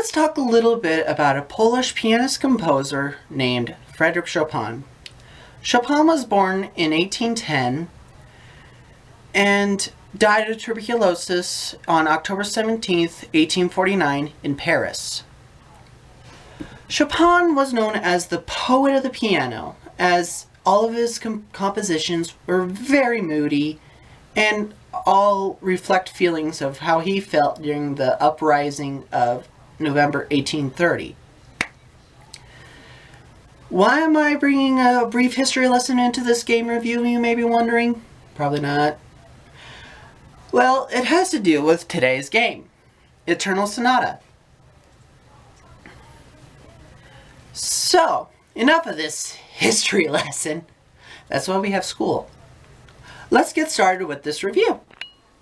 let's talk a little bit about a Polish pianist-composer named Frédéric Chopin. Chopin was born in 1810 and died of tuberculosis on October 17th, 1849 in Paris. Chopin was known as the poet of the piano, as all of his compositions were very moody and all reflect feelings of how he felt during the uprising of November 1830. Why am I bringing a brief history lesson into this game review, you may be wondering? Probably not. Well, it has to do with today's game, Eternal Sonata. So, enough of this history lesson. That's why we have school. Let's get started with this review.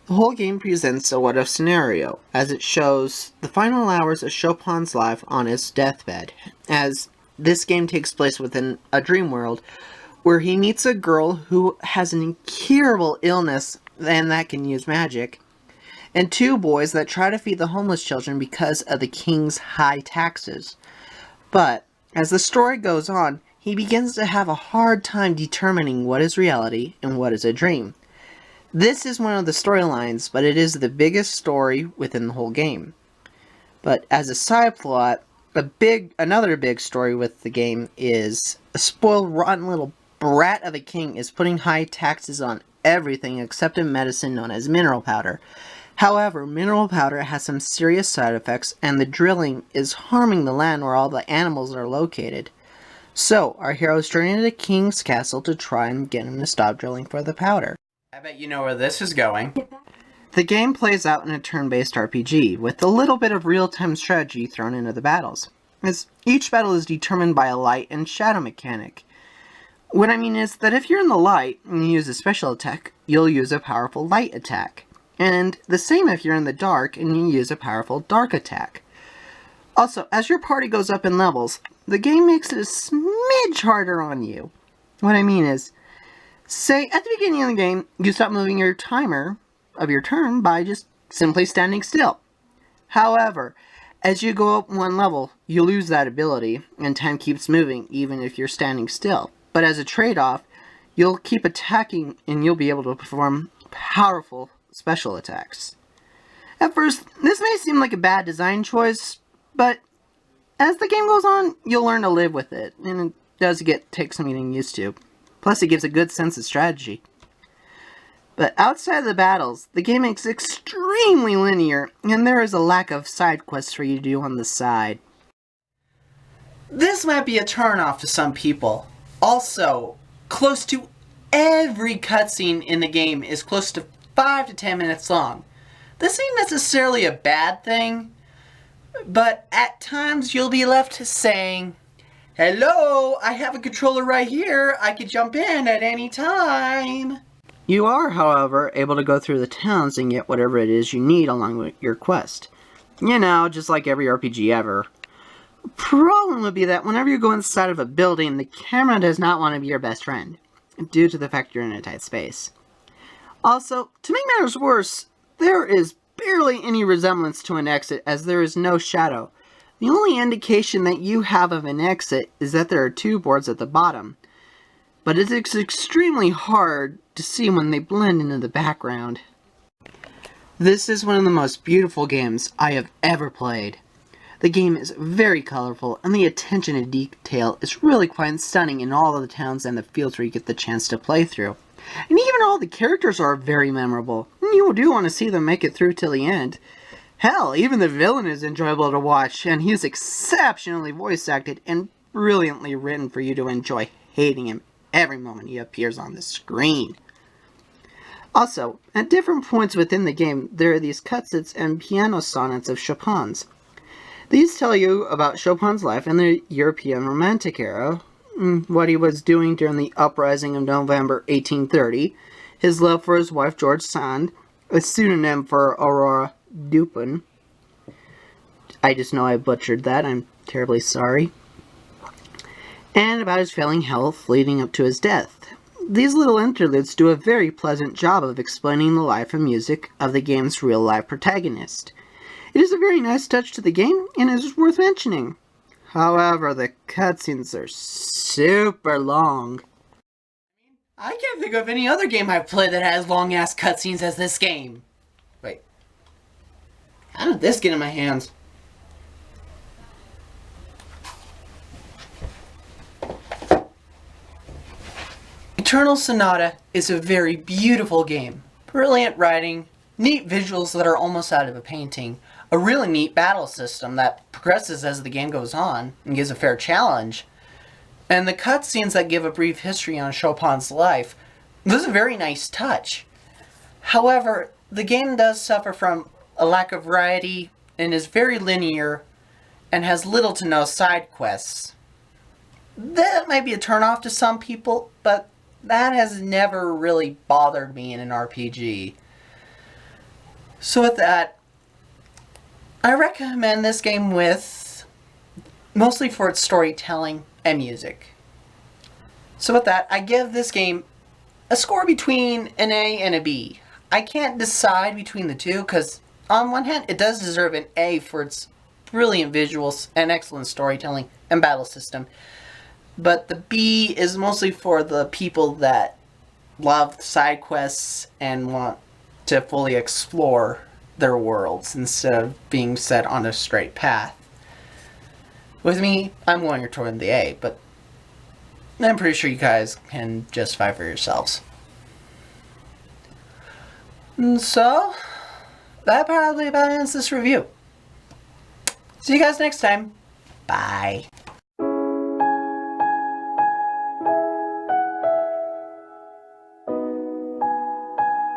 The whole game presents a what-if scenario, as it shows the final hours of Chopin's life on his deathbed, as this game takes place within a dream world, where he meets a girl who has an incurable illness and that can use magic, and two boys that try to feed the homeless children because of the king's high taxes. But, as the story goes on, he begins to have a hard time determining what is reality and what is a dream. This is one of the storylines, but it is the biggest story within the whole game. But as a side plot, another big story with the game is a spoiled, rotten little brat of a king is putting high taxes on everything except a medicine known as mineral powder. However, mineral powder has some serious side effects, and the drilling is harming the land where all the animals are located. So, our heroes journey to the king's castle to try and get him to stop drilling for the powder. I bet you know where this is going. The game plays out in a turn-based RPG, with a little bit of real-time strategy thrown into the battles, as each battle is determined by a light and shadow mechanic. What I mean is that if you're in the light and you use a special attack, you'll use a powerful light attack. And the same if you're in the dark and you use a powerful dark attack. Also, as your party goes up in levels, the game makes it a smidge harder on you. What I mean is, say at the beginning of the game, you stop moving your timer of your turn by just simply standing still. However, as you go up one level, you lose that ability, and time keeps moving even if you're standing still. But as a trade-off, you'll keep attacking and you'll be able to perform powerful special attacks. At first, this may seem like a bad design choice, but as the game goes on, you'll learn to live with it, and it does take some getting used to. Plus, it gives a good sense of strategy. But outside of the battles, the game is extremely linear, and there is a lack of side quests for you to do on the side. This might be a turn-off to some people. Also, close to every cutscene in the game is close to 5 to 10 minutes long. This ain't necessarily a bad thing, but at times you'll be left saying, "Hello, I have a controller right here, I could jump in at any time." You are, however, able to go through the towns and get whatever it is you need along with your quest. You know, just like every RPG ever. Problem would be that whenever you go inside of a building, the camera does not want to be your best friend, due to the fact you're in a tight space. Also, to make matters worse, there is barely any resemblance to an exit, as there is no shadow. The only indication that you have of an exit is that there are two boards at the bottom, but it is extremely hard to see when they blend into the background. This is one of the most beautiful games I have ever played. The game is very colorful, and the attention to detail is really quite stunning in all of the towns and the fields where you get the chance to play through. And even all the characters are very memorable, and you do want to see them make it through till the end. Hell, even the villain is enjoyable to watch, and he's exceptionally voice acted and brilliantly written for you to enjoy hating him every moment he appears on the screen. Also, at different points within the game, there are these cutscenes and piano sonnets of Chopin's. These tell you about Chopin's life in the European Romantic era, what he was doing during the uprising of November 1830, his love for his wife George Sand, a pseudonym for Aurora Dupin. I just know I butchered that, I'm terribly sorry. And about his failing health leading up to his death. These little interludes do a very pleasant job of explaining the life and music of the game's real-life protagonist. It is a very nice touch to the game and is worth mentioning. However, the cutscenes are super long. I can't think of any other game I've played that has long-ass cutscenes as this game. Wait. How did this get in my hands? Eternal Sonata is a very beautiful game. Brilliant writing, neat visuals that are almost out of a painting, a really neat battle system that progresses as the game goes on and gives a fair challenge, and the cutscenes that give a brief history on Chopin's life. This is a very nice touch. However, the game does suffer from a lack of variety and is very linear and has little to no side quests. That might be a turnoff to some people, but that has never really bothered me in an RPG. So with that, I recommend this game mostly for its storytelling and music. So with that, I give this game a score between an A and a B. I can't decide between the two because on one hand, it does deserve an A for its brilliant visuals and excellent storytelling and battle system. But the B is mostly for the people that love side quests and want to fully explore their worlds instead of being set on a straight path. With me, I'm going toward the A, but I'm pretty sure you guys can justify for yourselves. And so, that probably about ends this review. See you guys next time. Bye.